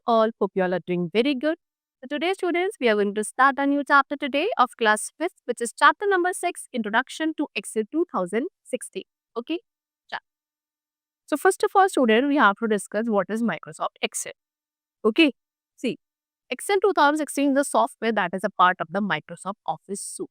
all. Hope you all are doing very good. So today, students, we are going to start a new chapter today of class 5th, which is chapter number 6, Introduction to Excel 2016. Okay? Cha- So first of all, student, we have to discuss what is Microsoft Excel. Okay? See, Excel 2016 is a software that is a part of the Microsoft Office suite.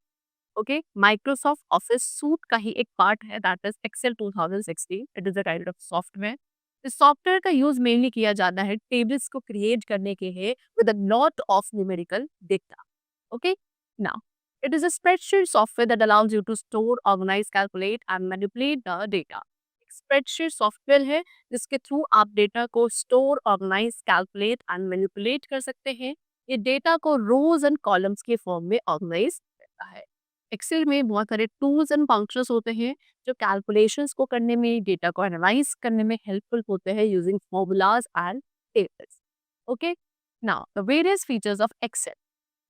Okay? Microsoft Office suite का ही एक part है, that is Excel 2016. It is a kind of software. इस software का use mainly किया जाता है tables को create करने के लिए with a lot of numerical data. Okay, now it is a spreadsheet software that allows you to store, organise, calculate and manipulate the data. Spreadsheet software है जिसके थ्रू आप डेटा को store, organise, calculate and manipulate कर सकते हैं. ये data को rows and columns के फॉर्म में ऑर्गेनाइज करता है. एक्सेल में बहुत सारे टूल्स एंड फंक्शंस होते हैं जो कैलकुलेशंस को करने में, डेटा को एनालाइज करने में हेल्पफुल होते हैं using formulas and tables. Okay, now the various features of Excel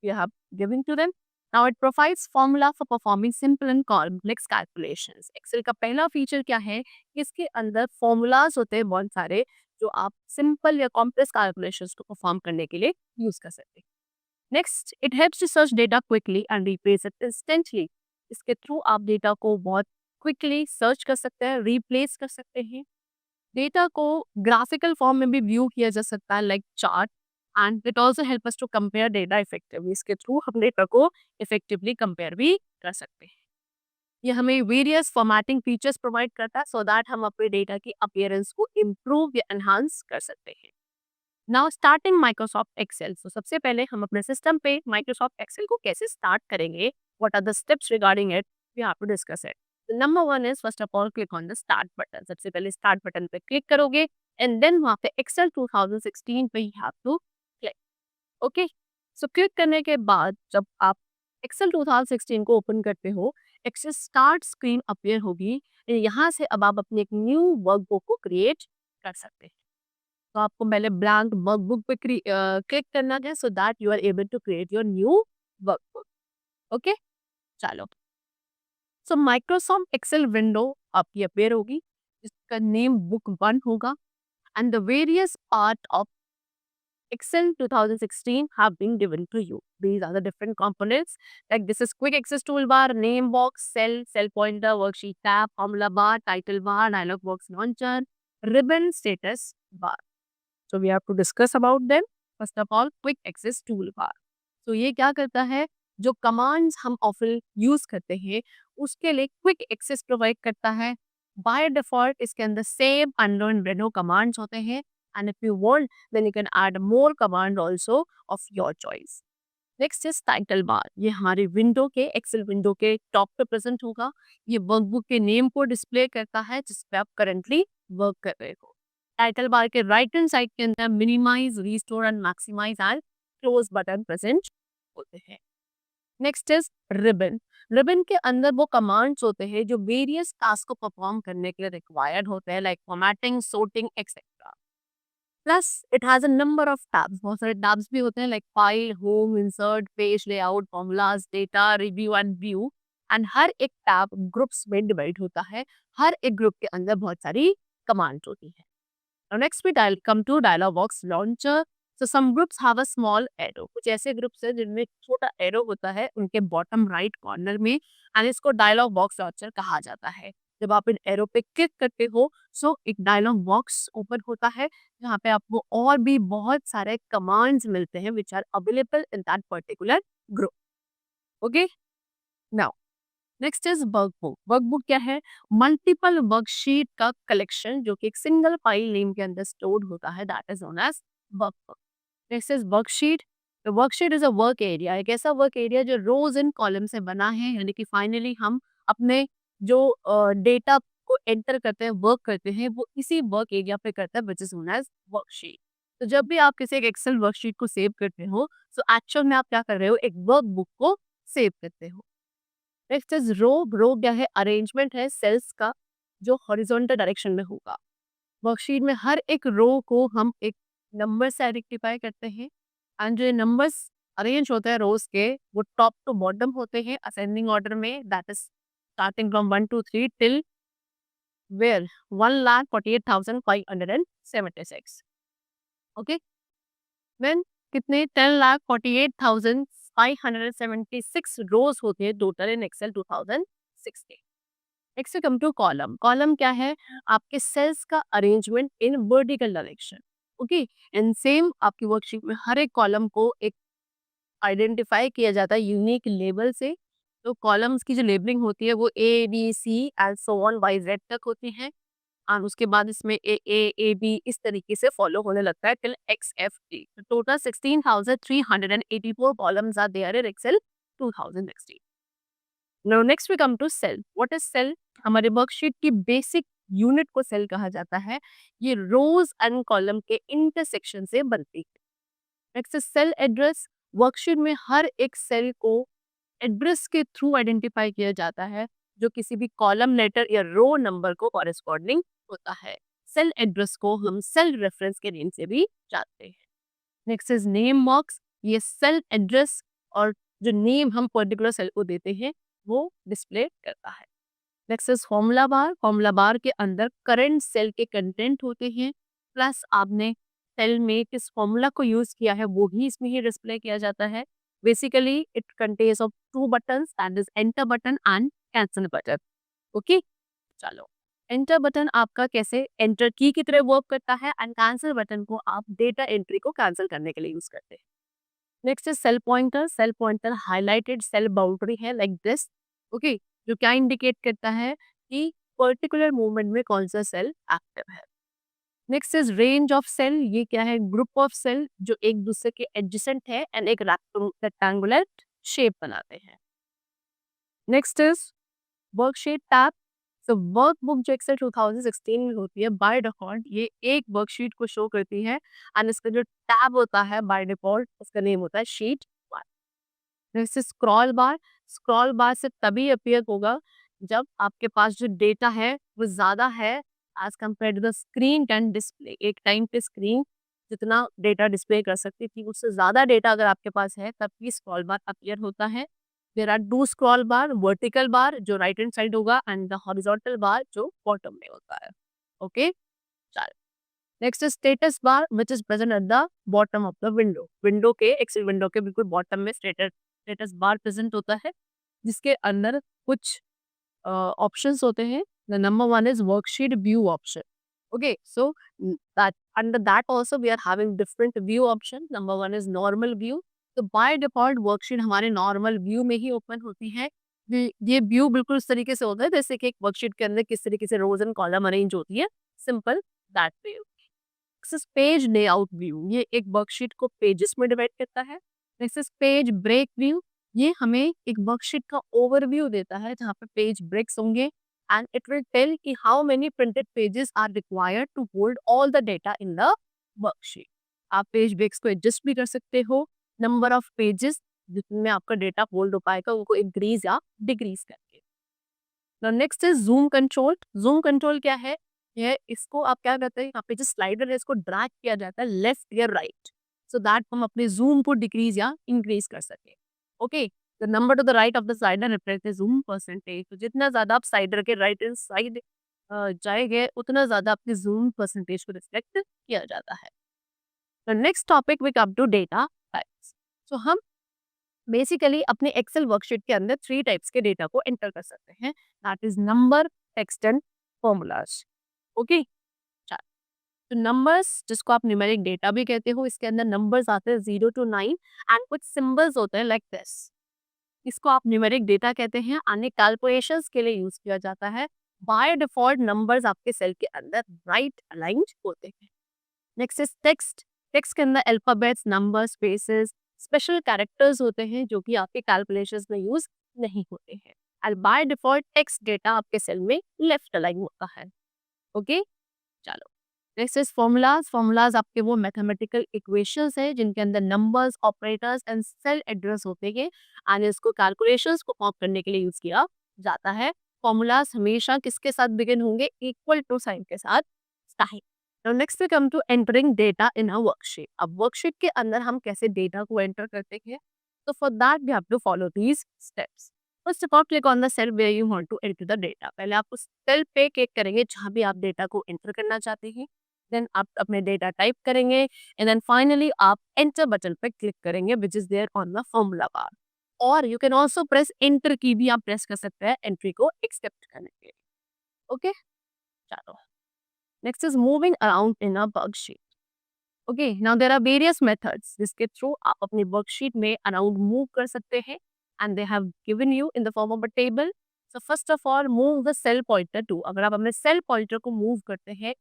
you have given to them. Now it provides formula for performing simple and complex calculations. Excel का पहला फीचर क्या है कि इसके अंदर फॉर्मूलाज होते हैं बहुत सारे जो आप सिंपल या कॉम्प्लेक्स कैलकुलेशंस को परफॉर्म करने के लिए यूज कर सकते हैं. Next, it helps to search data quickly and replace it instantly. इसके थ्रू आप डेटा को बहुत क्विकली सर्च कर सकते हैं, रिप्लेस कर सकते हैं. डेटा को ग्राफिकल फॉर्म में भी व्यू किया जा सकता है like chart, and it also help us to compare data effectively. इसके थ्रू हम डेटा को इफेक्टिवली कंपेयर भी कर सकते हैं. ये हमें वेरियस फॉर्मेटिंग फीचर्स प्रोवाइड करता है सो दैट हम अपने डेटा की अपीयरेंस को इम्प्रूव या एनहांस कर सकते हैं. Now starting Microsoft Excel. तो सबसे पहले हम अपने सिस्टम पे माइक्रोसॉफ्ट एक्सेल को कैसे स्टार्ट करेंगे, what are the steps regarding it, we have to discuss it. Number one is first of all click on the start button. सबसे पहले स्टार्ट बटन पे क्लिक करोगे एंड देन वहाँ पे एक्सेल 2016 पे you have to click. Okay, so click करने के बाद जब आप एक्सेल 2016 को ओपन करते हो, एक्सेल स्टार्ट स्क्रीन अपीयर होगी. यहाँ से अब आप अपनी एक न्यू वर्कबुक को क्रिएट कर सकते हैं. तो आपको पहले ब्लैंक वर्कबुक पे क्लिक करना है so that you are able to create your new workbook. Okay, चलो. सो माइक्रोसॉफ्ट एक्सेल विंडो आपकी अपीयर होगी जिसका नेम बुक 1 होगा and the various part of Excel 2016 have been given to you. These are the different components. Like this is quick access toolbar, name box, cell pointer, worksheet tab, formula bar, title bar, dialog box launcher, ribbon, status bar. So we have to discuss about them. First of all, quick access toolbar. So ये क्या करता है, जो commands हम often use करते हैं उसके लिए क्विक एक्सेस प्रोवाइड करता है. बाय डिफॉल्ट इसके अंदर सेव, अनलर्न, रेनो कमांड्स होते हैं and if you want then you can add more command also of your choice. Next is title bar. ये हमारे विंडो के, एक्सेल विंडो के टॉप पे प्रेजेंट होगा. ये वर्कबुक के नेम को डिस्प्ले करता है जिस पे आप करंटली वर्क कर रहे हो. टाइटल बार के राइट हैंड साइड के अंदर minimise, restore and maximise and close button present होते हैं. Next is ribbon. रिबन के अंदर वो कमांड्स होते हैं जो वेरियस टास्क को परफॉर्म करने के लिए रिक्वायर्ड होते हैं like formatting, sorting, etcetera. Plus it has a number of tabs. बहुत सारे टैब्स भी होते हैं like file, home, insert, page layout, formulas, data, review and view. And हर एक टैब ग्रुप्स में डिवाइड होता है. हर एक ग्रुप के अंदर बहुत सारी कमांड्स होती है. Now next we come to dialog box launcher. So some groups have a small arrow. कुछ ऐसे ग्रुप्स हैं जिनमें छोटा एरो होता है उनके बॉटम राइट कॉर्नर में एंड इसको डायलॉग बॉक्स लॉन्चर कहा जाता है. जब आप इन एरो पे क्लिक करते हो सो एक डायलॉग बॉक्स ओपन होता है जहाँ पे आपको और भी बहुत सारे कमांड्स मिलते हैं which are available in that particular group. Okay, now next is workbook. Workbook क्या है? मल्टीपल वर्कशीट का कलेक्शन जो कि एक सिंगल फाइल नेम के अंदर स्टोर्ड होता है, that is known as workbook. Next is worksheet. The worksheet is a work area. एक ऐसा वर्क एरिया जो रोज इन कॉलम से बना है, यानी कि फाइनली हम अपने जो डेटा को एंटर करते हैं, वर्क करते हैं, वो इसी वर्क एरिया पे करते हैं which is known as worksheet. तो जब भी आप किसी एक एक्सेल वर्कशीट को सेव करते हो तो एक्चुअल में आप क्या कर रहे हो, एक वर्कबुक को सेव करते हो. नेक्स्ट इज रो. रो क्या है? अरेंजमेंट है सेल्स का जो हॉरिजॉन्टल डायरेक्शन में होगा. वर्कशीट में हर एक रो को हम एक नंबर से आइडेंटिफाई करते हैं एंड जो नंबर्स अरेंज होते हैं रोज के वो टॉप टू बॉटम होते हैं असेंडिंग ऑर्डर में, that is starting from 1 2 3 till where 1,48,576. Okay, when कितने 10,48,576 रोज होते हैं total in Excel 2016। Next we come to column. Column क्या है? आपके सेल्स का arrangement in vertical direction. Okay, and same आपकी वर्कशीट में हर एक कॉलम को एक आइडेंटिफाई किया जाता है यूनिक लेबल से। तो कॉलम्स की जो लेबलिंग होती है वो A B C and so on by Z तक होती है, और उसके बाद इसमें ए बी इस तरीके से फॉलो होने लगता है till X F D. Total 16,384 columns are there in Excel 2016। Now next we come to cell. What is cell? हमारे वर्कशीट की बेसिक यूनिट को सेल कहा जाता है। ये रोज एंड कॉलम के इंटरसेक्शन से बनती है। Next is cell address. Worksheet में हर एक सेल को एड्रेस के थ्रू आइडेंटिफाई किया जाता है, जो किसी भी कॉलम लेटर या रो नंबर को कॉरेस्पॉन्डिंग होता है। सेल एड्रेस को हम सेल रेफरेंस के नेम से भी जानते हैं। Next is name box. ये सेल एड्रेस और जो नेम हम पर्टिकुलर सेल को देते हैं वो डिस्प्ले करता है। Next is formula bar. Formula bar के अंदर करंट सेल के कंटेंट होते हैं, प्लस आपने सेल में किस फॉर्मूला को यूज किया है वो भी इसमें ही डिस्प्ले किया जाता है। Basically it contains of two buttons, that is enter button and cancel button. Okay, चलो एंटर बटन आपका कैसे एंटर की तरह वर्क करता है, एंड कैंसिल बटन को आप डेटा एंट्री को कैंसिल करने के लिए यूज करते हैं। Next is cell pointer. Cell pointer highlighted cell boundary है लाइक दिस। ओके, जो क्या इंडिकेट करता है कि पर्टिकुलर मूवमेंट में कौन सा सेल एक्टिव है। Next is range of cell. ये क्या है? ग्रुप ऑफ सेल जो एक दूसरे के एडजेसेंट है एंड एक रेक्टेंगुलर शेप बनाते हैं। Next is worksheet tab. तो वर्कबुक जो एक्सेल 2016 में होती है बाय डिफॉल्ट ये एक वर्कशीट को शो करती है, एंड इसका जो टैब होता है बाय डिफॉल्ट उसका नेम होता है शीट 1। नेक्स्ट स्क्रॉल बार। स्क्रॉल बार से तभी अपीयर होगा जब आपके पास जो डेटा है वो ज़्यादा है as compare to the screen can display. एक टाइम पे स्क्रीन जितना डेटा डिस्प्ले कर सकती थी उससे ज़्यादा डेटा अगर आपके पास है तब भी स्क्रॉल बार अपीयर होता है। There are two scroll bar, vertical bar जो राइट हैंड साइड होगा एंड द हॉरिजॉन्टल बार जो बॉटम में होता है। ओके, चल next status bar which is present at the bottom of the window. Window के एक्सेल विंडो के बिल्कुल बॉटम में स्टेटस बार प्रेजेंट होता है, जिसके अंदर कुछ ऑप्शंस होते हैं। The number one is worksheet view option. Okay, so that under that also we are having different view option. Number one is normal view. तो बाय डिफॉल्ट वर्कशीट हमारे normal view में ही ओपन होती है। ये view बिल्कुल इस तरीके से होता है जैसे कि एक वर्कशीट के अंदर किस तरीके से रोज एंड कॉलम अरेंज होती है, simple that view. Next page layout view. ये एक वर्कशीट को पेजेस में डिवाइड करता है। Next page break view. ये हमें एक वर्कशीट का ओवरव्यू देता है जहाँ पे पेज ब्रेक्स होंगे, एंड इट विल टेल कि how many printed pages are required to hold all the data in the worksheet. आप पेज ब्रेक्स को एडजस्ट भी कर सकते हो, नंबर ऑफ पेजेस जिसमें आपका डेटा होल्ड हो पाएगा उनको इंक्रीज या डिक्रीज करके। Next is zoom control. Zoom control क्या है? ये इसको आप क्या करते हैं, यहाँ पे जो स्लाइडर है इसको ड्रैग किया जाता है लेफ्ट या राइट, सो दैट हम अपने जूम को डिक्रीज या इंक्रीज कर सके। Okay, the number two the right of the slider represent the zoom percentage. तो जितना ज्यादा आप स्लाइडर के राइट हैंड साइड जाएंगे उतना ज्यादा अपने जूम परसेंटेज को रिफ्लेक्ट किया जाता है। Next topic we come to data types. So हम बेसिकली अपने एक्सेल वर्कशीट के अंदर 3 टाइप्स के डेटा को एंटर कर सकते हैं, that is number, text and formulas. Okay, तो नंबर्स जिसको आप न्यूमेरिक डेटा भी कहते हो, इसके अंदर नंबर्स आते हैं 0 to 9 एंड कुछ सिंबल्स होते हैं लाइक दिस। इसको आप न्यूमेरिक डेटा कहते हैं, अन्य कैलकुलेशंस के लिए यूज किया जाता है। बाय डिफॉल्ट नंबर्स आपके सेल के अंदर राइट अलाइंड होते हैं। Next is text. टेक्स्ट के अंदर alphabets, numbers, spaces, special characters होते हैं जो कि आपके कैलकुलेशंस में यूज नहीं होते हैं, and by default text data आपके सेल में लेफ्ट अलाइन होता है। ओके, चलो नेक्स्ट इज फॉर्मूलाज। फॉर्मूलाज आपके वो मैथमेटिकल इक्वेशंस है जिनके अंदर numbers, operators and cell address होते हैं, एंड इसको कैलकुलेशंस को परफॉर्म करने के लिए यूज किया जाता है। फॉर्मूलाज हमेशा किसके साथ बिगिन होंगे? इक्वल टू साइन के साथ। Now next we come to entering data in a worksheet. अब वर्कशीट के अंदर हम कैसे डेटा को एंटर करते हैं? तो for that we have to follow these steps. First of all click on the cell where you want to enter the data. पहले आप उस सेल पे क्लिक करेंगे जहां भी आप डेटा को एंटर करना चाहते हैं। देन आप अपने डेटा टाइप करेंगे एंड देन फाइनली आप एंटर बटन पर क्लिक करेंगे which is there on the formula bar. और you can also press enter key भी आप प्रेस कर सकते हैं एंट्री को एक्सेप्ट करने के लिए। ओके, चलो next is moving around in a worksheet. Okay, now there are various methods जिसके थ्रू आप अपनी वर्कशीट में अराउंड मूव कर सकते हैं and they have given you in the form of a table. So first of all move the cell pointer to. अगर आप अपने सेल पॉइंटर को मूव करते हैं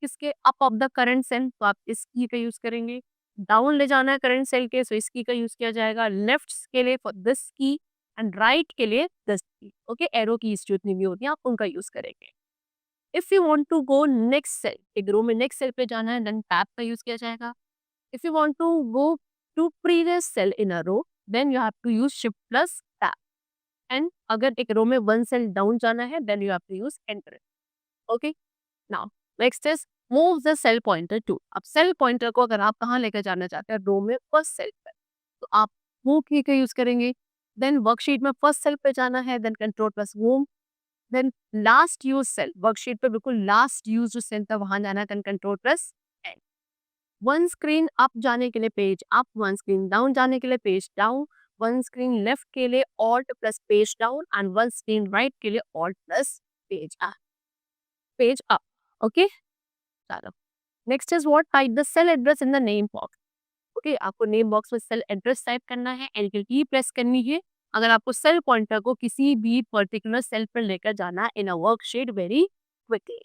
किसके up of the current cell तो आप इस की का यूज करेंगे। डाउन ले जाना है करंट सेल के, सो इस की का यूज किया जाएगा। लेफ्ट के लिए फॉर दिस की एंड राइट के लिए दिस की। ओके, एरो कीज जो इतनी भी होती हैं आप उनका यूज करेंगे। If you want to go next cell, एक रो में नेक्स्ट सेल पे जाना है, देन टैब का यूज किया जाएगा। If you want to go to previous cell in a row, then you have to use shift plus tab. And अगर एक रो में वन सेल डाउन जाना है, then you have to use enter. Okay, now next is move the cell pointer to. अब cell pointer को अगर आप कहाँ लेकर जाना चाहते हैं, रो में फर्स्ट सेल पर, तो आप मूव की का यूज करेंगे। देन वर्कशीट में फर्स्ट सेल पे जाना है, then control plus move. Then last use cell, worksheet पे बिल्कुल लास्ट यूज जो सेल था वहां जाना है, then control plus N. One screen up जाने के लिए page up, one screen down जाने के लिए page down, one screen left के लिए alt plus page down and one screen right के लिए alt plus page up. Okay, चलो next is what, type the cell address in the name box. Okay, आपको name box में cell address type करना है, enter की press करनी है अगर आपको सेल पॉइंटर को किसी भी पर्टिकुलर सेल पर लेकर जाना है in a worksheet very quickly.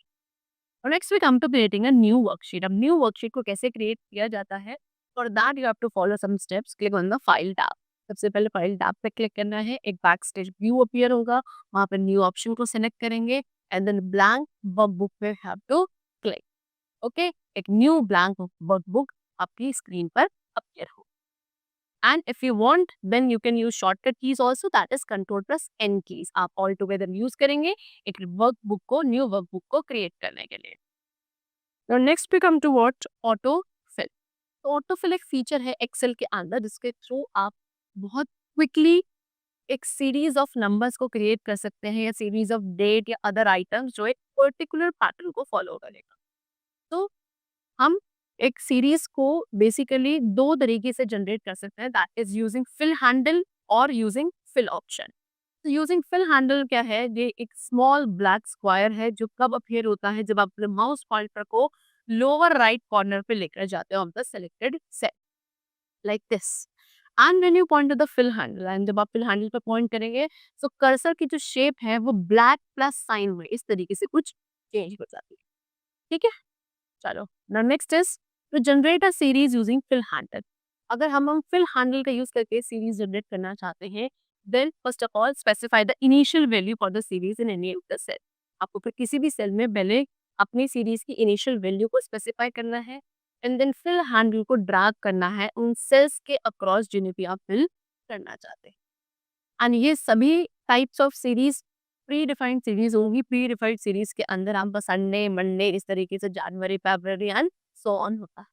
और next we come to creating a new worksheet. अब न्यू वर्कशीट को कैसे क्रिएट किया जाता है, for that you have to follow some steps. Click on the file tab. सबसे पहले फाइल टैब पे क्लिक करना है, एक बैक स्टेज व्यू अपीयर होगा, वहां पर न्यू ऑप्शन को सिलेक्ट करेंगे एंड देन ब्लैंक वर्कबुक पे हैव टू क्लिक। ओके, एक न्यू ब्लैंक वर्कबुक आपकी स्क्रीन पर अपीयर हो। And if you want, then you can use shortcut keys also, that is control plus n keys. आप all together use करेंगे एक workbook को, new workbook को create करने के लिए। Now next we come to what, auto fill. तो auto fill एक फीचर है एक्सेल के अंदर जिसके थ्रू आप बहुत क्विकली एक सीरीज ऑफ नंबर्स को क्रिएट कर सकते हैं या सीरीज ऑफ डेट या अदर आइटम्स जो एक पर्टिकुलर पैटर्न को फॉलो करेगा। तो हम एक सीरीज को बेसिकली दो तरीके से जनरेट कर सकते हैं, that is using fill handle और यूजिंग फिल ऑप्शन। तो यूजिंग फिल हैंडल क्या है, ये एक स्मॉल ब्लैक स्क्वायर है जो कब अपीयर होता है, जब आप अपने माउस पॉइंटर को लोअर राइट कॉर्नर पे लेकर जाते हो of the selected cell like this. And when you point to the fill handle, and जब आप फिल हैंडल पे पॉइंट करेंगे तो कर्सर की जो शेप है वो ब्लैक प्लस साइन में इस तरीके से कुछ चेंज हो जाती है। ठीक है, चलो now next is to generate a series using fill handle. अगर हम फिल हैंडल का यूज करके सीरीज जनरेट करना चाहते हैं, then first of all specify the initial value for the series in any of the cell. आपको फिर किसी भी सेल में पहले अपनी सीरीज की इनिशियल वैल्यू को स्पेसिफाई करना है एंड देन फिल हैंडल को ड्रैग करना है उन सेल्स के अक्रॉस जिन्हें भी आप फिल करना चाहते हैं। एंड ये सभी types of series pre defined series होंगी। प्री डिफाइंड सीरीज के अंदर आपका संडे मंडे इस तरीके से जनवरी फरवरी एंड सो ऑन होता है।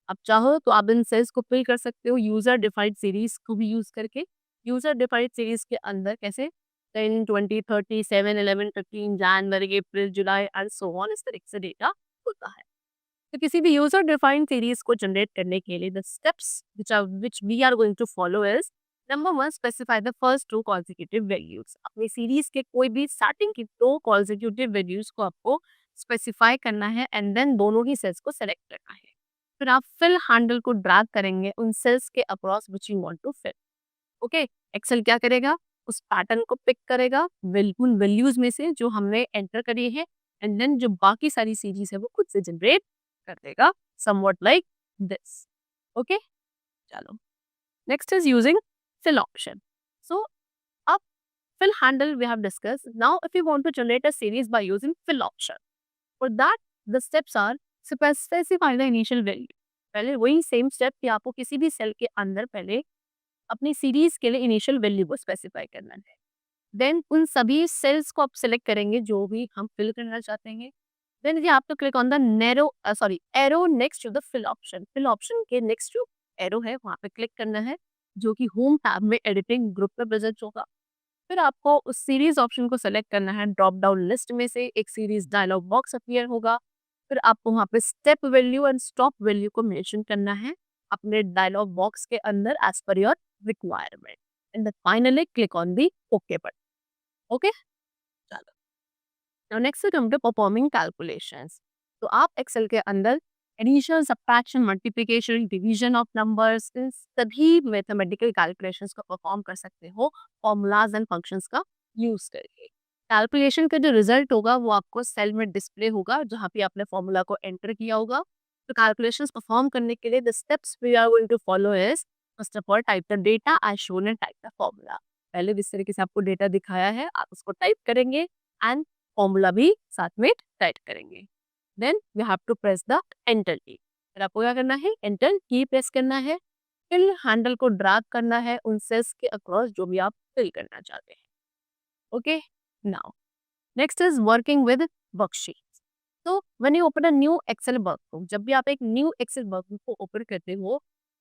आप चाहो तो आप इन सेल्स को फिल कर सकते हो यूजर डिफाइंड सीरीज को भी यूज करके। यूजर डिफाइंड सीरीज के अंदर कैसे 10 20 30 7 11 15 जनवरी अप्रैल जुलाई एंड सो ऑन इस तरीके से डेटा होता है। तो किसी भी यूजर डिफाइंड सीरीज को जनरेट करने के लिए the steps which we are going to follow is number one, specify the first two consecutive values. अपनी सीरीज के कोई भी स्टार्टिंग की दो कॉन्जिक्यूटिव वैल्यूज को आपको स्पेसिफाई करना है एंड देन दोनों ही सेल्स को सेलेक्ट करना है। फिर आप फिल हैंडल को ड्रैग करेंगे उन सेल्स के across which you want to fill. Okay, Excel क्या करेगा, उस पैटर्न को पिक करेगा उन वैल्यूज में से जो हमने एंटर करी है एंड देन जो बाकी सारी सीरीज है वो खुद से जनरेट कर देगा समवॉट लाइक दिस। ओके, चलो next is using fill option. So up fill handle we have discussed. Now if you want to generate a series by using fill option, for that the steps are specify the initial value. पहले वही same step कि आपको किसी भी cell के अंदर पहले अपनी सीरीज के लिए इनिशियल वैल्यू को स्पेसिफाई करना है। देन उन सभी सेल्स को आप सिलेक्ट करेंगे जो भी हम फिल करना चाहते हैं। Then you have to click on the arrow next to the fill option. fill option के नेक्स्ट जो एरो है वहां पे क्लिक करना है जो कि होम टैब में एडिटिंग ग्रुप पे प्रेजेंट होगा। फिर आपको उस सीरीज ऑप्शन को सेलेक्ट करना है, ड्रॉप डाउन लिस्ट में से एक सीरीज डायलॉग बॉक्स अपीयर होगा। फिर आपको वहाँ पे step value and stop value को मेंशन करना है अपने डायलॉग बॉक्स के अंदर as per your requirement and then finally click on the okay button. Okay, चलो। Now next come to performing calculations. तो आप एक्सेल के अंदर addition, subtraction, multiplication, division of numbers, इन सभी मैथमेटिकल कैलकुलेशंस को परफॉर्म कर सकते हो फॉर्मूलाज एंड फंक्शंस का यूज करके। कैलकुलेशन का जो रिजल्ट होगा वो आपको सेल में डिस्प्ले होगा जहाँ पे आपने फॉर्मूला को एंटर किया होगा। तो कैलकुलेशंस परफॉर्म करने के लिए the steps we are going to follow is, first of all type the data as shown and type the formula. पहले जिस तरीके से आपको डेटा दिखाया है आप उसको टाइप करेंगे एंड फॉर्मूला भी साथ में टाइप करेंगे। Then we have to press the enter key. फिर आपको क्या करना है, एंटर की प्रेस करना है। फिर हैंडल को ड्रैग करना है उन सेल्स के अक्रॉस जो भी आप फिल करना चाहते हैं। Okay, now next is working with worksheets. तो when you open a new Excel workbook, जब भी आप एक न्यू एक्सेल वर्कबुक को ओपन करते हो,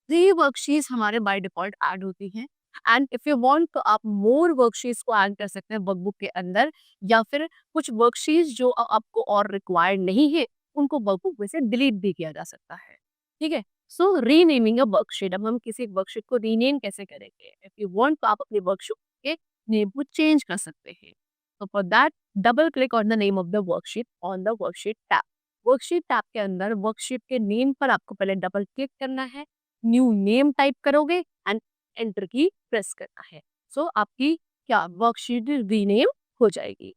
3 वर्कशीट्स हमारे बाय डिफॉल्ट ऐड होती हैं एंड इफ यू वांट तो आप मोर वर्कशीट्स को ऐड कर सकते हैं वर्कबुक के अंदर, या फिर कुछ वर्कशीट्स जो आपको और रिक्वायर्ड नहीं है उनको वर्कबुक में से डिलीट भी किया जा सकता है। ठीक है, सो रीनेमिंग अ वर्कशीट। अब हम किसी वर्कशीट को रीनेम कैसे करेंगे? इफ यू वांट तो आप अपनी वर्कशीट के नेम को चेंज कर सकते हैं। So for that, double click on the name of the worksheet on the worksheet tab. Worksheet tab के अंदर वर्कशीट के नेम पर आपको पहले डबल क्लिक करना है, न्यू नेम टाइप करोगे एंड एंटर की प्रेस करना है। सो आपकी क्या वर्कशीट रीनेम हो जाएगी।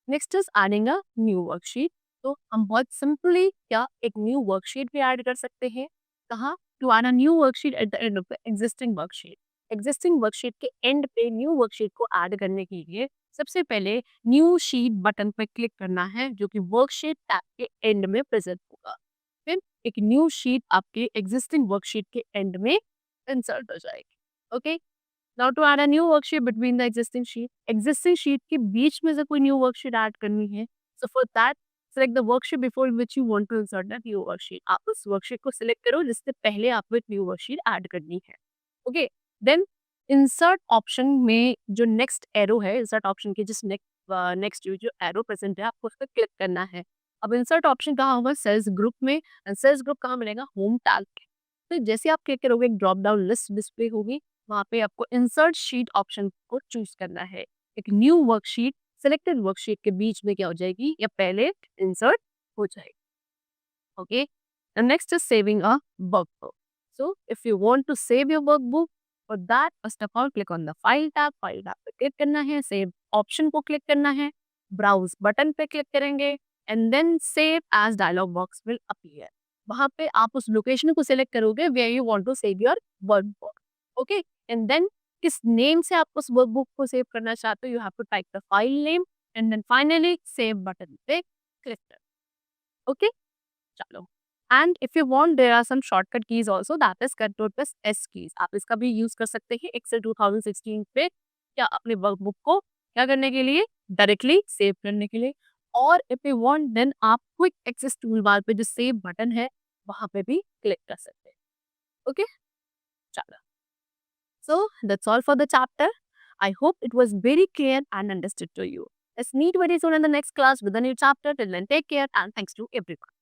Next is adding a new worksheet. तो हम बहुत सिंपली क्या एक न्यू वर्कशीट भी ऐड कर सकते हैं। कहाँ? To add a new worksheet at the end of the existing worksheet. Existing worksheet के एंड पे न्यू वर्कशीट को ऐड करने के लिए सबसे पहले न्यू शीट बटन पर क्लिक करना है जो कि वर्कशीट टैब के एंड में प्रेजेंट होगा। फिर एक न्यू शीट आपके एग्जिस्टिंग वर्कशीट के एंड में इंसर्ट हो जाएगी। Okay, now to add a new worksheet between the existing sheet के बीच में से कोई न्यू वर्कशीट ऐड करनी है। So for that select the worksheet before which you want to insert that new worksheet. आप उस वर्कशीट को सिलेक्ट करो जिससे पहले आपको एक न्यू वर्कशीट ऐड करनी है। ओके, देन इंसर्ट ऑप्शन में जो नेक्स्ट एरो है, इंसर्ट ऑप्शन के जिस नेक्स्ट जो एरो प्रेजेंट है आपको उस पर क्लिक करना है। अब इंसर्ट ऑप्शन कहाँ होगा? सेल्स ग्रुप में। सेल्स ग्रुप कहाँ मिलेगा? होम टैब के। तो जैसे आप क्लिक करोगे एक ड्रॉप डाउन लिस्ट डिस्प्ले होगी, वहाँ पे आपको इंसर्ट शीट ऑप्शन को चूज करना है। एक न्यू वर्कशीट सिलेक्टेड वर्कशीट के बीच में क्या हो जाएगी या पहले इंसर्ट हो जाएगी। Okay, the next is saving a workbook. So if you want to save your workbook, for that first of all click on the file tab पे क्लिक करना है, save ऑप्शन को क्लिक करना है, browse बटन पे click करेंगे and then save as dialog box will appear. वहाँ पे आप उस लोकेशन को सिलेक्ट करोगे where you want to save your workbook. Okay, and then किस नेम से आप उस वर्कबुक को सेव करना चाहते हो, you have to type the file name and then finally save button पे क्लिक करें। ओके, चलो। And if you want there are some shortcut keys also, that is control plus S keys. आप इसका भी use कर सकते हैं Excel 2016 पे या अपने वर्कबुक को क्या करने के लिए, डायरेक्टली सेव करने के लिए। और इफ यू वांट देन आप क्विक एक्सेस टूल बार पे जो सेव बटन है वहां पे भी क्लिक कर सकते हैं। ओके, चलो। So that's all for the chapter. I hope it was very clear and understood to you. Let's meet very soon in the next class with a new chapter. Till then, take care and thanks to everyone.